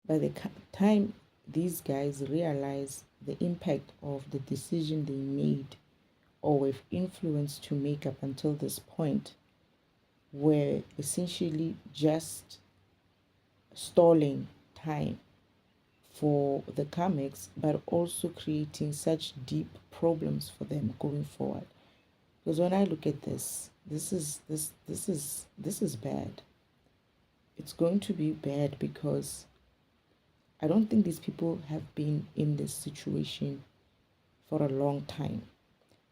By the time these guys realize the impact of the decision they made or were influenced to make up until this point, were essentially just stalling time for the karmics, but also creating such deep problems for them going forward. Because when I look at this is bad. It's going to be bad because I don't think these people have been in this situation for a long time.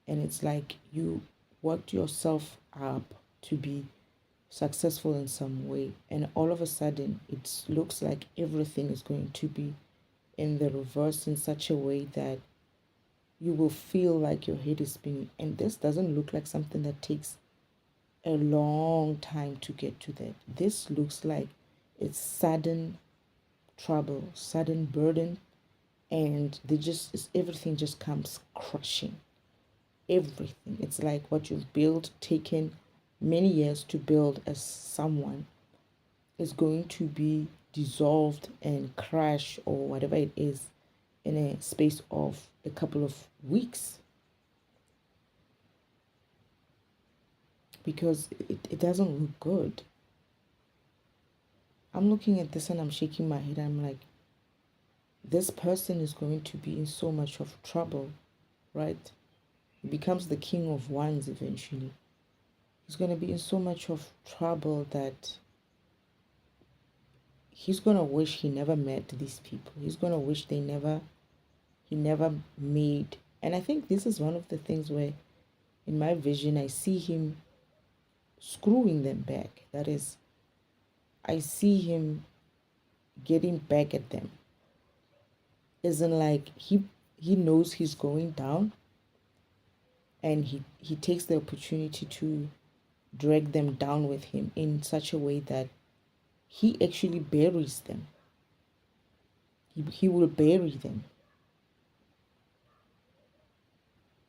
And it's like you worked yourself up to be successful in some way, and all of a sudden it looks like everything is going to be in the reverse in such a way that you will feel like your head is spinning. And this doesn't look like something that takes a long time to get to that. This looks like it's sudden trouble, sudden burden, and everything just comes crushing. Everything. It's like what you've built, taken many years to build as someone, is going to be dissolved and crash or whatever it is in a space of a couple of weeks, because it doesn't look good. I'm looking at this and I'm shaking my head. I'm like, this person is going to be in so much of trouble, right? He becomes the king of wands eventually. He's going to be in so much of trouble that he's going to wish he never met these people. He's going to wish he never made. And I think this is one of the things where in my vision I see him screwing them back. That is, I see him getting back at them. Isn't like he knows he's going down, and he takes the opportunity to drag them down with him in such a way that he actually buries them. He will bury them.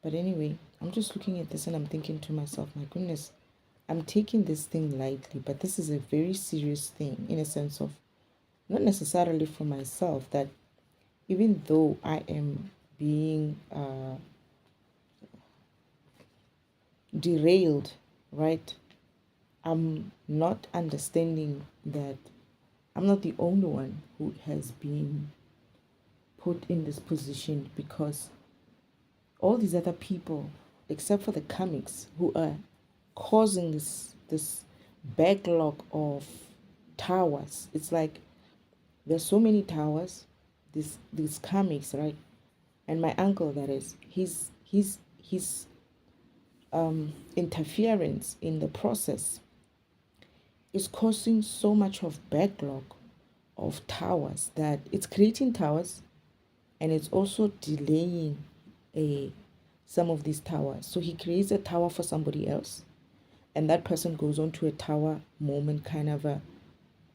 But anyway, I'm just looking at this and I'm thinking to myself, my goodness, I'm taking this thing lightly, but this is a very serious thing, in a sense of, not necessarily for myself, that even though I am being derailed, right? I'm not understanding that I'm not the only one who has been put in this position, because all these other people, except for the karmics, who are causing this backlog of towers. It's like there's so many towers, these karmics, right? And my uncle, that is, his interference in the process is causing so much of backlog of towers that it's creating towers, and it's also delaying a some of these towers. So he creates a tower for somebody else, and that person goes on to a tower moment kind of a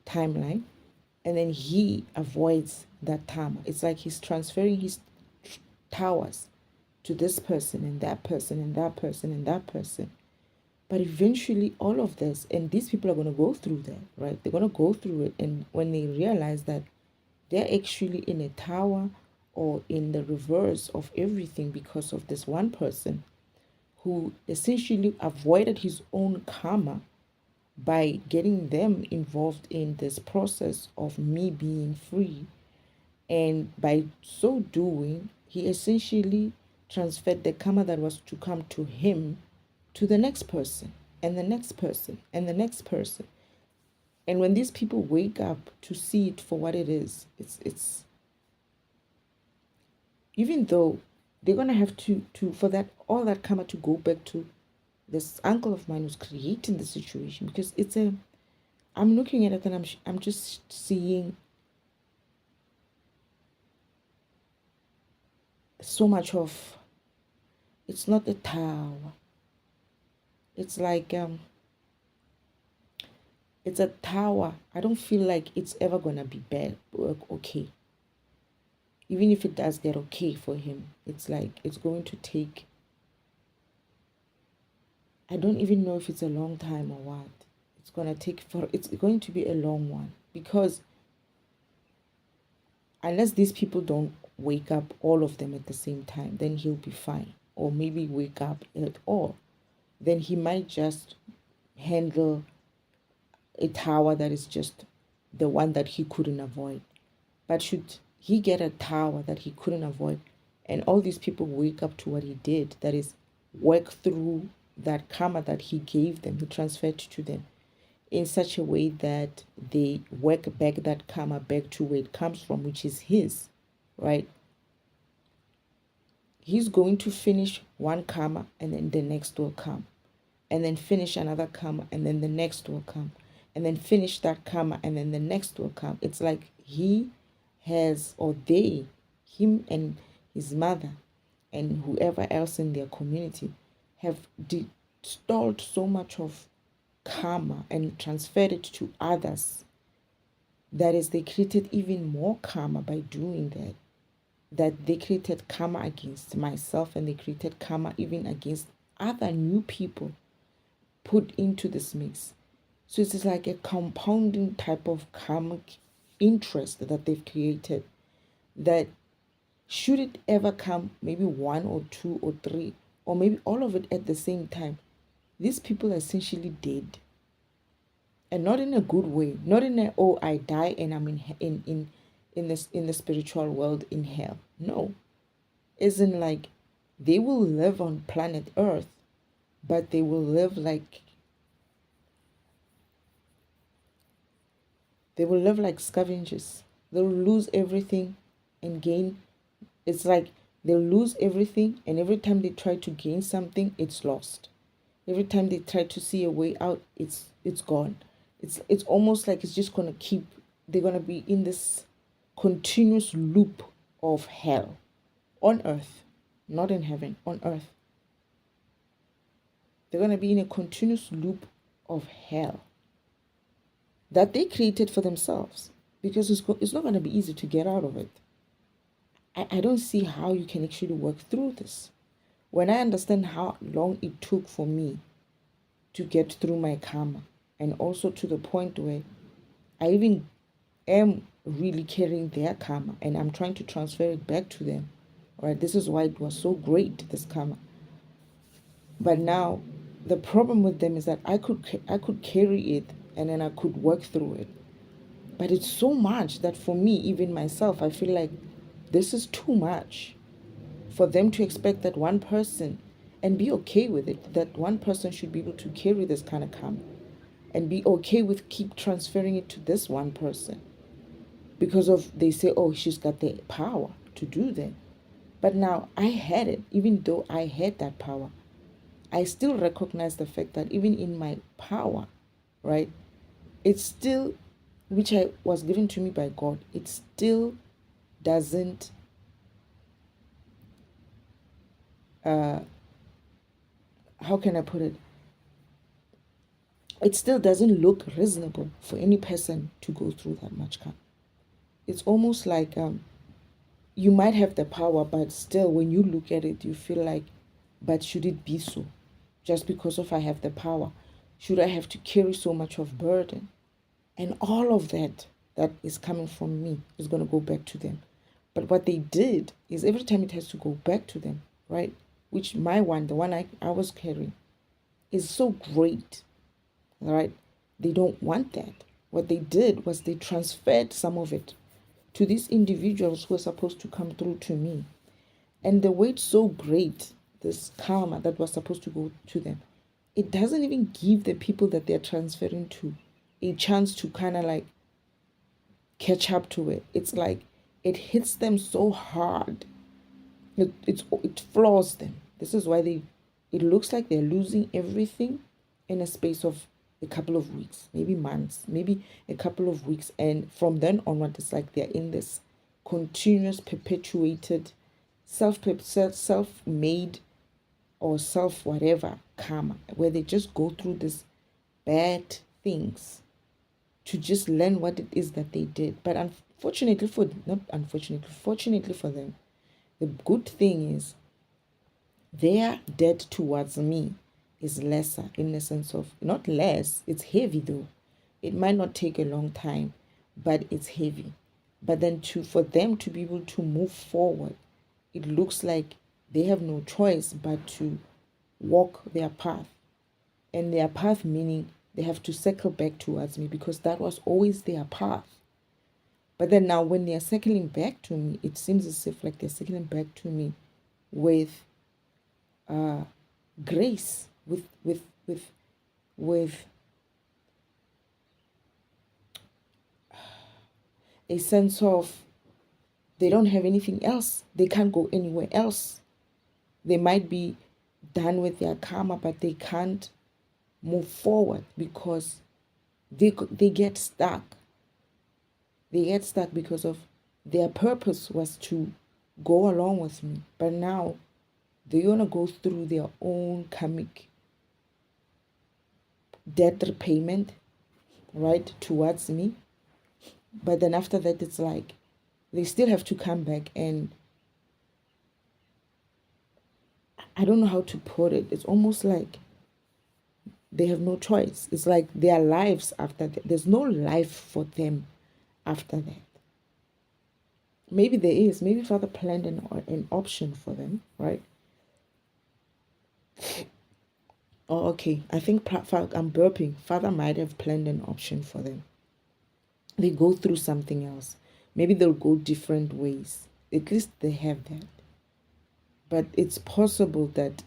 timeline, and then he avoids that tower. It's like he's transferring his towers to this person and that person and that person and that person. But eventually, all of this, and these people are going to go through that, right? They're going to go through it. And when they realize that they're actually in a tower or in the reverse of everything because of this one person who essentially avoided his own karma by getting them involved in this process of me being free. And by so doing, he essentially transferred the karma that was to come to him to the next person and the next person and the next person. And when these people wake up to see it for what it is, it's even though they're gonna have to for that all that karma to go back to this uncle of mine who's creating the situation, because I'm looking at it and I'm just seeing so much of, it's not a tower. It's like it's a tower. I don't feel like it's ever gonna be bad or okay. Even if it does get okay for him, it's like it's going to take, I don't even know if it's a long time or what. It's going to be a long one, because unless these people don't wake up, all of them at the same time, then he'll be fine. Or maybe wake up at all. Then he might just handle a tower that is just the one that he couldn't avoid. But should he get a tower that he couldn't avoid, and all these people wake up to what he did, that is, work through that karma that he gave them, he transferred to them, in such a way that they work back that karma back to where it comes from, which is his, right? He's going to finish one karma and then the next will come, and then finish another karma and then the next will come, and then finish that karma and then the next will come. It's like he has, or they, him and his mother and whoever else in their community have stalled so much of karma and transferred it to others. That is, they created even more karma by doing that. That they created karma against myself, and they created karma even against other new people put into this mix. So it's like a compounding type of karmic interest that they've created, that should it ever come, maybe one or two or three, or maybe all of it at the same time, these people are essentially dead. And not in a good way, not in a, oh, I die and I'm in the spiritual world in hell. No. Isn't like they will live on planet Earth, but they will live like scavengers. They'll lose everything and gain. It's like they'll lose everything, and every time they try to gain something, it's lost. Every time they try to see a way out, it's gone. It's almost like it's just gonna keep. They're gonna be in this continuous loop of hell on earth, not in heaven, on earth. They're gonna be in a continuous loop of hell that they created for themselves, because it's not gonna be easy to get out of it. I don't see how you can actually work through this. When I understand how long it took for me to get through my karma, and also to the point where I even am really carrying their karma and I'm trying to transfer it back to them. Right? This is why it was so great, this karma. But now the problem with them is that I could carry it and then I could work through it. But it's so much that for me, even myself, I feel like this is too much for them to expect that one person, and be okay with it, that one person should be able to carry this kind of karma and be okay with keep transferring it to this one person, because of, they say, oh, she's got the power to do that. But now I had it. Even though I had that power, I still recognize the fact that even in my power, right, it's still, which I was given to me by God, it still doesn't how can I put it? It still doesn't look reasonable for any person to go through that much karma. It's almost like you might have the power, but still when you look at it, you feel like, but should it be so? Just because of I have the power, should I have to carry so much of burden? And all of that is coming from me is going to go back to them. But what they did is every time it has to go back to them, right? Which the one I was carrying, is so great, right? They don't want that. What they did was they transferred some of it to these individuals who are supposed to come through to me. And the way it's so great, this karma that was supposed to go to them, it doesn't even give the people that they're transferring to a chance to kind of like catch up to it. It's like it hits them so hard. It floors them. This is why it looks like they're losing everything in a space of a couple of weeks, maybe months, maybe a couple of weeks. And from then onward, it's like they're in this continuous, perpetuated, self-made or self-whatever karma, where they just go through these bad things to just learn what it is that they did. But fortunately for them, the good thing is their debt towards me is lesser, in the sense of, not less, it's heavy though. It might not take a long time, but it's heavy. But then for them to be able to move forward, it looks like they have no choice but to walk their path. And their path meaning they have to circle back towards me, because that was always their path. But then now when they're circling back to me, it seems as if like they're circling back to me with grace, with a sense of they don't have anything else. They can't go anywhere else. They might be done with their karma, but they can't move forward because they get stuck. They get stuck because of their purpose was to go along with me. But now they're going to go through their own karmic debt repayment, right, towards me. But then after that, it's like they still have to come back, and I don't know how to put it. It's almost like they have no choice. It's like their lives after that. There's no life for them after that. Maybe there is. Maybe Father planned an option for them, right? Oh, okay. I think I'm burping. Father might have planned an option for them. They go through something else. Maybe they'll go different ways. At least they have that. But it's possible that,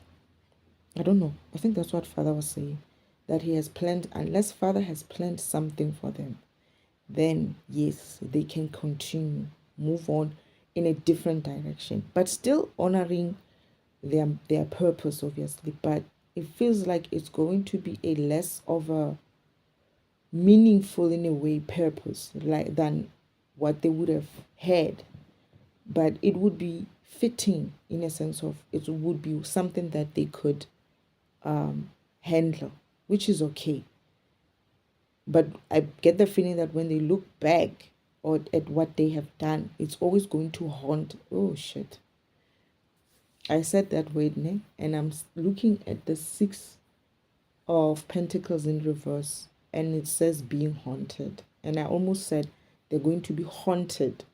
I don't know. I think that's what Father was saying. That he has planned, unless Father has planned something for them, then yes, they can continue, move on in a different direction, but still honoring their purpose, obviously. But it feels like it's going to be a less of a meaningful, in a way, purpose like than what they would have had. But it would be fitting in a sense of it would be something that they could handle, which is okay. But I get the feeling that when they look back or at what they have done, it's always going to haunt. Oh shit, I said that word, ne? And I'm looking at the 6 of Pentacles in reverse, and it says being haunted. And I almost said they're going to be haunted.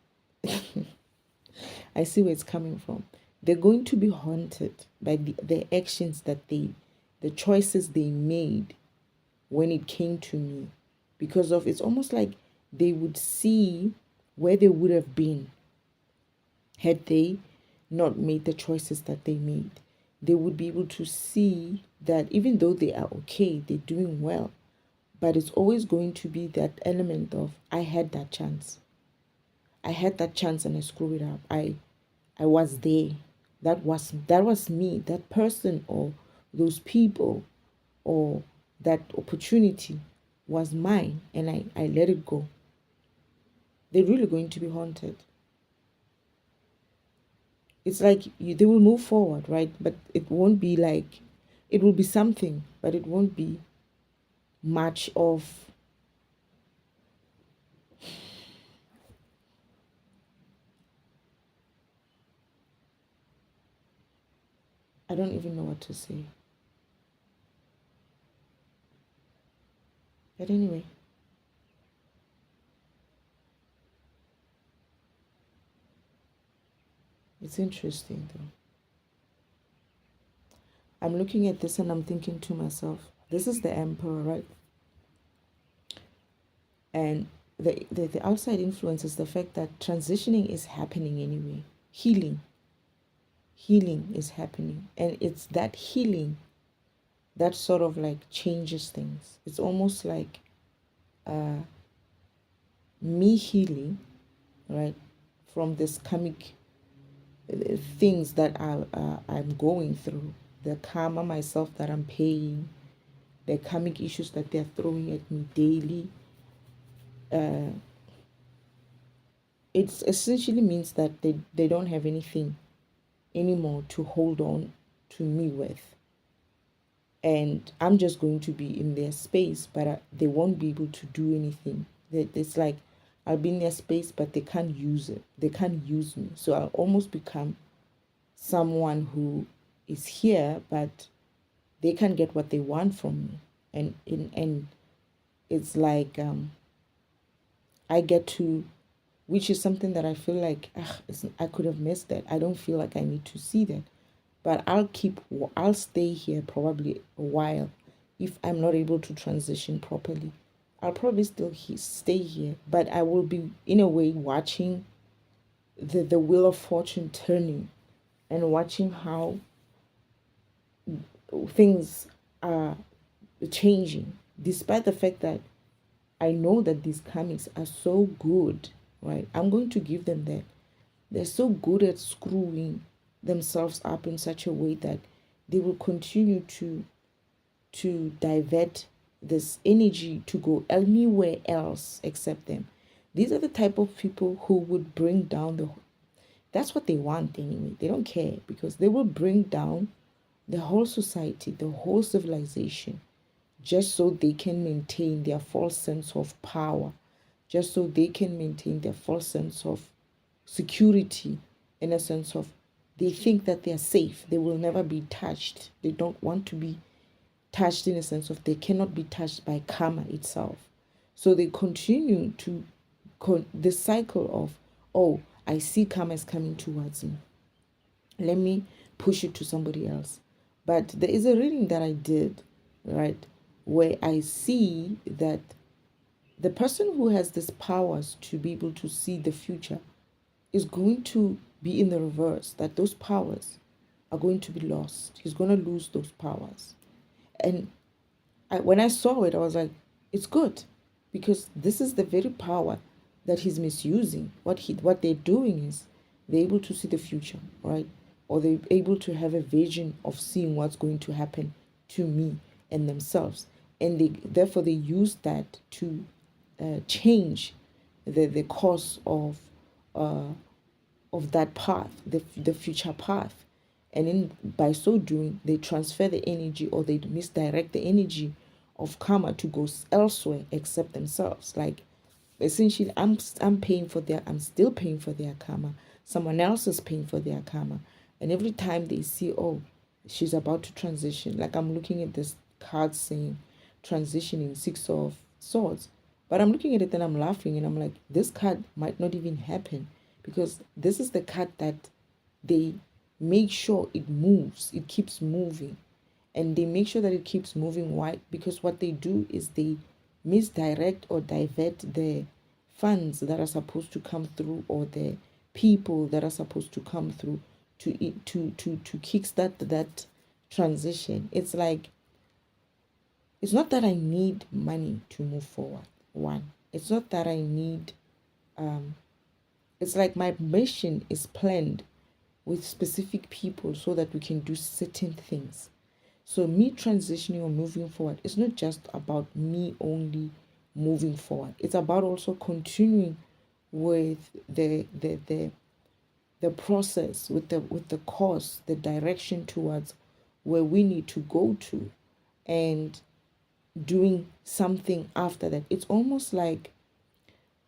I see where it's coming from. They're going to be haunted by the actions that the choices they made when it came to me. Because of, it's almost like they would see where they would have been had they not made the choices that they made. They would be able to see that even though they are okay, they're doing well, but it's always going to be that element of, I had that chance. I had that chance and I screwed it up. I was there. That was me. That person or those people or that opportunity was mine, and I let it go. They're really going to be haunted. It's like they will move forward, right? But it won't be like, it will be something, but it won't be much of, I don't even know what to say. But anyway, it's interesting though. I'm looking at this and I'm thinking to myself, this is the Emperor, right? And the outside influence is the fact that transitioning is happening anyway. Healing is happening. And it's that healing that sort of like changes things. It's almost like me healing, right, from this karmic things that I'm going through, the karma myself that I'm paying, the karmic issues that they're throwing at me daily. It essentially means that they don't have anything anymore to hold on to me with. And I'm just going to be in their space, but they won't be able to do anything. It's like I'll be in their space, but they can't use it. They can't use me. So I'll almost become someone who is here, but they can't get what they want from me. And it's like I get to which is something that I feel like I could have missed that. I don't feel like I need to see that. But I'll stay here probably a while if I'm not able to transition properly. I'll probably still stay here, but I will be, in a way, watching the wheel of fortune turning and watching how things are changing, despite the fact that I know that these comics are so good, right? I'm going to give them that. They're so good at screwing themselves up in such a way that they will continue to divert this energy to go anywhere else except them. These are the type of people who would bring down the, that's what they want anyway. They don't care because they will bring down the whole society, the whole civilization, just so they can maintain their false sense of power, just so they can maintain their false sense of security, in a sense of they think that they are safe, they will never be touched. They don't want to be touched, in a sense of they cannot be touched by karma itself. So they continue to this cycle of, oh, I see karma is coming towards me, let me push it to somebody else. But there is a reading that I did, right, where I see that the person who has these powers to be able to see the future is going to be in the reverse, that those powers are going to be lost. He's going to lose those powers. And when I saw it, I was like, it's good, because this is the very power that he's misusing. What they're doing is they're able to see the future, right? Or they're able to have a vision of seeing what's going to happen to me and themselves, and therefore they use that to change the course of that path, the future path. And by so doing, they transfer the energy, or they misdirect the energy of karma to go elsewhere except themselves. Like, essentially, I'm still paying for their karma. Someone else is paying for their karma. And every time they see, oh, she's about to transition, like I'm looking at this card saying transitioning, Six of Swords. But I'm looking at it and I'm laughing, and I'm like, this card might not even happen, because this is the card that they make sure it moves, it keeps moving. And they make sure that it keeps moving. Why? Because what they do is they misdirect or divert the funds that are supposed to come through, or the people that are supposed to come through to kickstart that transition. It's like, it's not that I need money to move forward. One, it's not that I need it's like my mission is planned with specific people so that we can do certain things. So me transitioning or moving forward, it's not just about me only moving forward. It's about also continuing with the process, with the course, the direction towards where we need to go to, and doing something after that. It's almost like,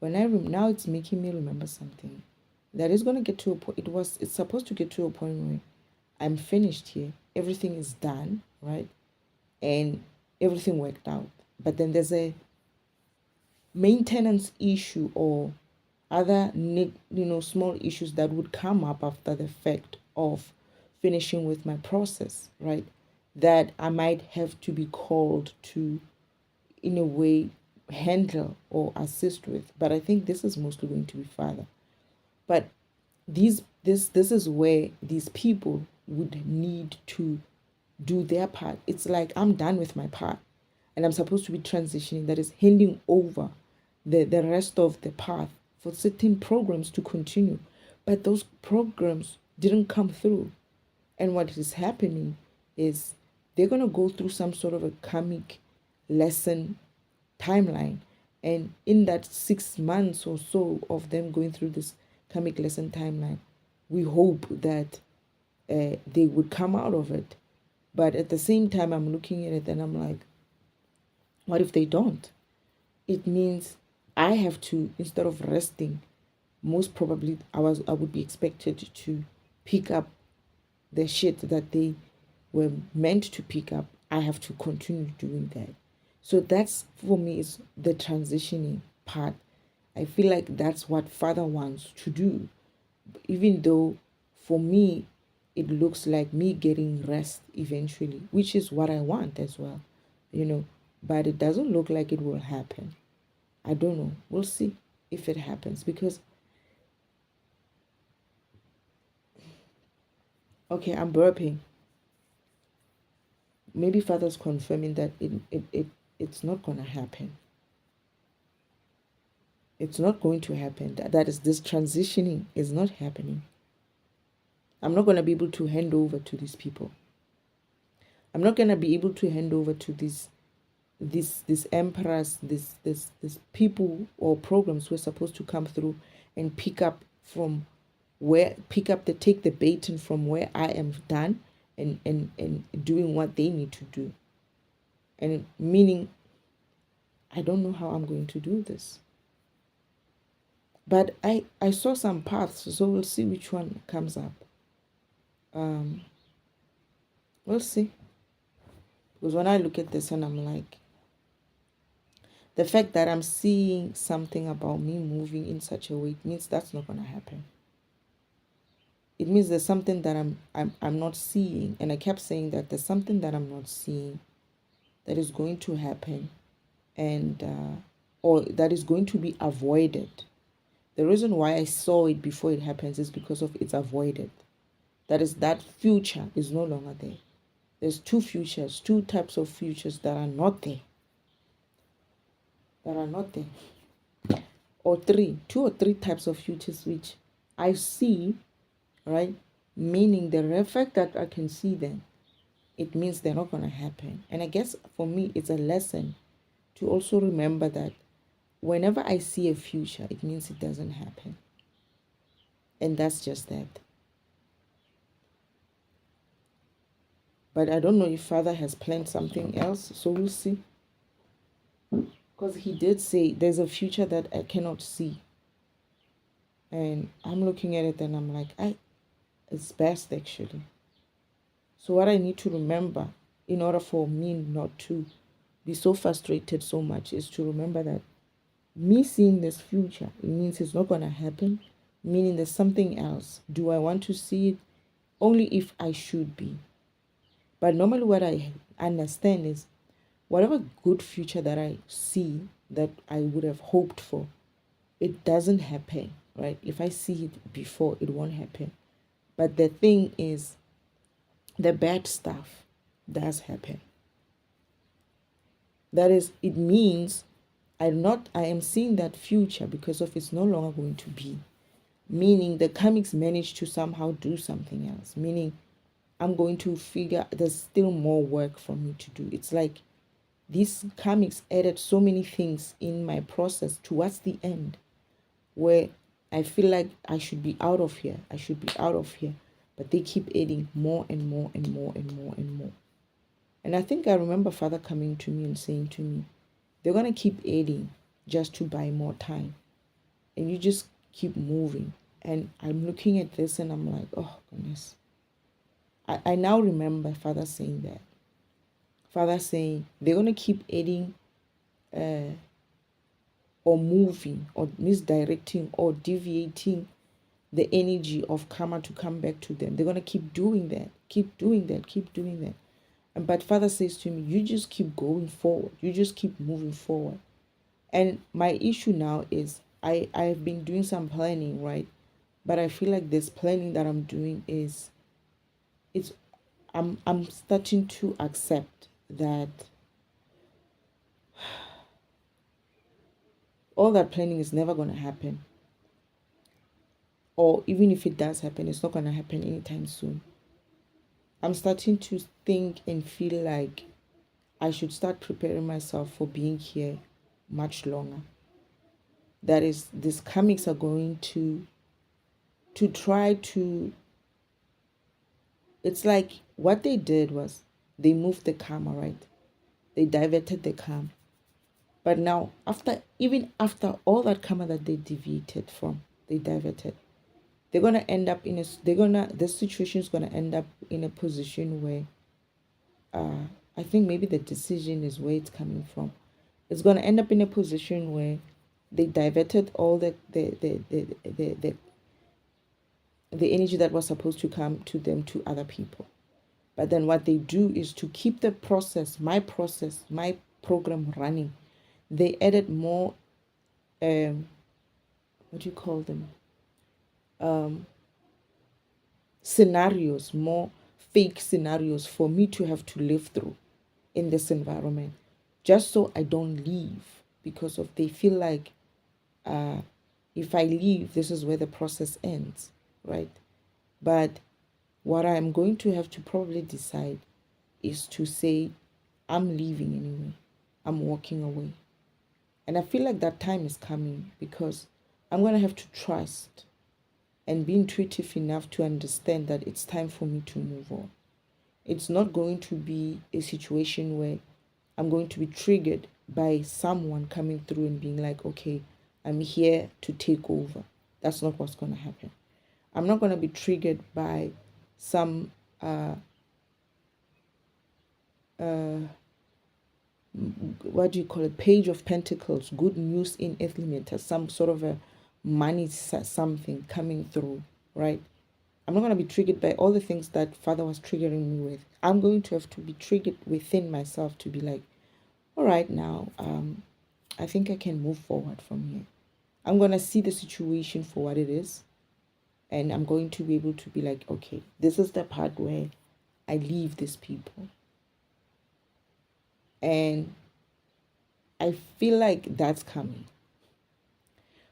when now it's making me remember something that is going to get to a point. It's supposed to get to a point where I'm finished here, everything is done, right, and everything worked out. But then there's a maintenance issue, or other small issues that would come up after the fact of finishing with my process, right, that I might have to be called to, in a way, handle or assist with. But I think this is mostly going to be father. But this is where these people would need to do their part. It's like, I'm done with my part, and I'm supposed to be transitioning, that is handing over the rest of the path for certain programs to continue. But those programs didn't come through. And what is happening is they're going to go through some sort of a karmic lesson timeline. And in that 6 months or so of them going through this karmic lesson timeline, we hope that they would come out of it. But at the same time, I'm looking at it and I'm like, what if they don't? It means I have to, instead of resting, most probably I would be expected to pick up the shit that they were meant to pick up. I have to continue doing that. So that's, for me, is the transitioning part. I feel like that's what Father wants to do, even though for me it looks like me getting rest eventually, which is what I want as well, but it doesn't look like it will happen. I don't know. We'll see if it happens, because okay, I'm burping. Maybe Father's confirming that it's not gonna happen. It's not going to happen. That is, this transitioning is not happening. I'm not gonna be able to hand over to these people. I'm not gonna be able to hand over to these emperors, this people or programs who are supposed to come through and take the baton from where I am done, and doing what they need to do. And meaning, I don't know how I'm going to do this. But I saw some paths, so we'll see which one comes up. We'll see. Because when I look at this and I'm like, the fact that I'm seeing something about me moving in such a way, it means that's not going to happen. It means there's something that I'm not seeing. And I kept saying that there's something that I'm not seeing that is going to happen, and or that is going to be avoided. The reason why I saw it before it happens is because of it's avoided. That is, that future is no longer there. There's two types of futures that are not there. Or two or three types of futures which I see, right? Meaning the fact that I can see them, it means they're not going to happen. And I guess for me, it's a lesson to also remember that whenever I see a future, it means it doesn't happen. And that's just that. But I don't know if Father has planned something else, so we'll see. Because he did say there's a future that I cannot see. And I'm looking at it and I'm like, it's best actually. So what I need to remember in order for me not to be so frustrated so much is to remember that me seeing this future, it means it's not going to happen, meaning there's something else. Do I want to see it? Only if I should be. But normally what I understand is whatever good future that I see that I would have hoped for, it doesn't happen, right? If I see it before, it won't happen. But the thing is, the bad stuff does happen. That is, it means I am seeing that future because of it's no longer going to be. Meaning the karmics managed to somehow do something else. Meaning I'm going to figure there's still more work for me to do. It's like these karmics added so many things in my process towards the end where I feel like I should be out of here. But they keep adding more and more and more and more and more. And I think I remember Father coming to me and saying to me, they're going to keep adding just to buy more time. And you just keep moving. And I'm looking at this and I'm like, oh, goodness. I now remember Father saying that. Father saying they're going to keep adding or moving or misdirecting or deviating the energy of karma to come back to them. They're going to keep doing that. But Father says to me, you just keep going forward. You just keep moving forward. And my issue now is I've been doing some planning, right? But I feel like this planning that I'm doing I'm starting to accept that all that planning is never going to happen. Or even if it does happen, it's not going to happen anytime soon. I'm starting to think and feel like I should start preparing myself for being here much longer. That is, these karmics are going to try to, it's like what they did was they moved the karma, right? They diverted the karma. But now, after all that karma that they deviated from, they diverted, they're going to end up the situation is going to end up in a position where, I think maybe the decision is where it's coming from. It's going to end up in a position where They diverted all the energy that was supposed to come to them to other people. But then what they do is to keep the process, my program running. They added more, what do you call them? Scenarios, more fake scenarios for me to have to live through in this environment, just so I don't leave, because of they feel like if I leave, this is where the process ends, right? But what I'm going to have to probably decide is to say, I'm leaving anyway. I'm walking away. And I feel like that time is coming, because I'm going to have to trust and be intuitive enough to understand that it's time for me to move on. It's not going to be a situation where I'm going to be triggered by someone coming through and being like, okay, I'm here to take over. That's not what's going to happen. I'm not going to be triggered by some what do you call it, page of pentacles, good news in earthly matters, some sort of a money something coming through, right? I'm not going to be triggered by all the things that Father was triggering me with. I'm going to have to be triggered within myself to be like, all right, now I think I can move forward from here. I'm going to see the situation for what it is, and I'm going to be able to be like, okay, this is the part where I leave these people. And I feel like that's coming.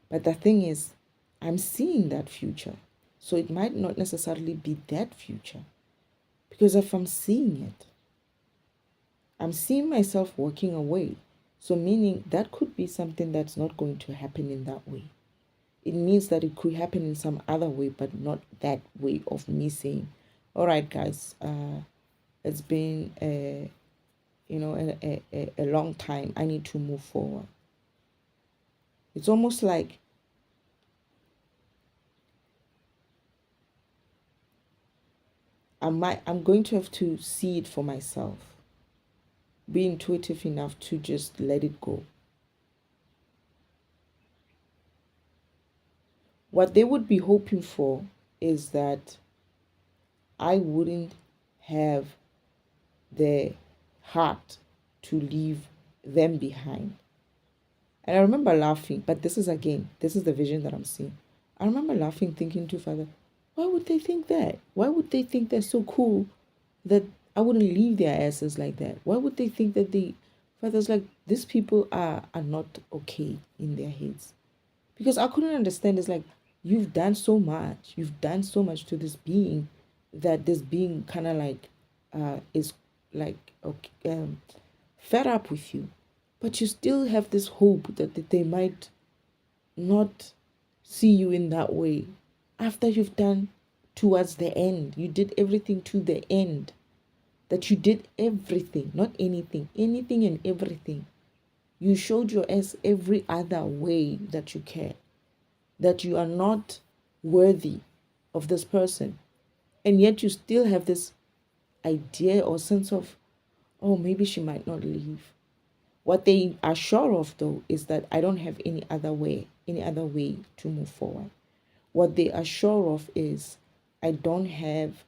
But the thing is, I'm seeing that future. So it might not necessarily be that future. Because if I'm seeing it, I'm seeing myself walking away. So meaning that could be something that's not going to happen in that way. It means that it could happen in some other way, but not that way of me saying, all right, guys, it's been a long time. I need to move forward. It's almost like I'm going to have to see it for myself. Be intuitive enough to just let it go. What they would be hoping for is that I wouldn't have the heart to leave them behind. And I remember laughing, but this is the vision that I'm seeing. I remember laughing, thinking to Father, why would they think that? Why would they think they're so cool that I wouldn't leave their asses like that? Why would they think that Father's like, these people are not okay in their heads? Because I couldn't understand. It's like, you've done so much. You've done so much to this being, that this being kind of like is like, okay, fed up with you. But you still have this hope that they might not see you in that way. After you've done towards the end, you did everything to the end. That you did everything, not anything and everything. You showed your ass every other way that you can. That you are not worthy of this person. And yet you still have this idea or sense of, oh, maybe she might not leave. What they are sure of, though, is that I don't have any other way to move forward. What they are sure of is I don't have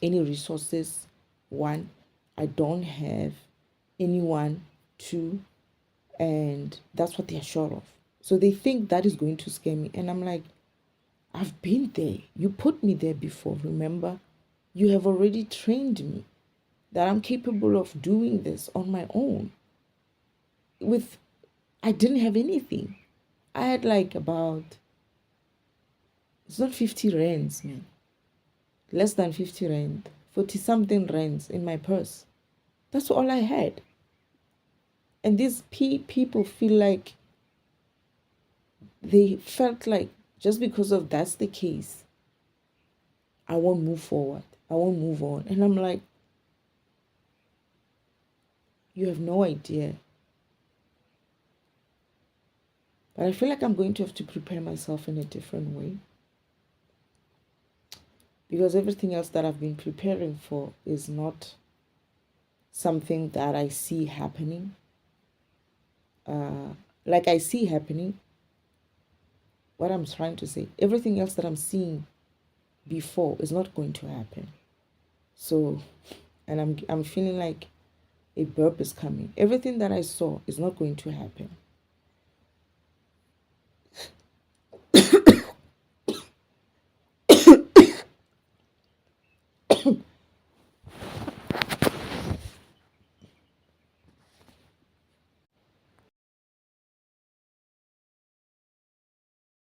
any resources. One, I don't have anyone. Two, and that's what they are sure of. So they think that is going to scare me. And I'm like, I've been there. You put me there before, remember? You have already trained me that I'm capable of doing this on my own. I didn't have anything. I had like it's not 50 rands, man. Less than 50 rand. 40 something rands in my purse. That's all I had. And these people feel like, they felt like just because of that's the case, I won't move forward. I won't move on. And I'm like, you have no idea. But I feel like I'm going to have to prepare myself in a different way. Because everything else that I've been preparing for is not something that I see happening. like I see happening, what I'm trying to say, everything else that I'm seeing before is not going to happen. So, and I'm feeling like a burp is coming. Everything that I saw is not going to happen.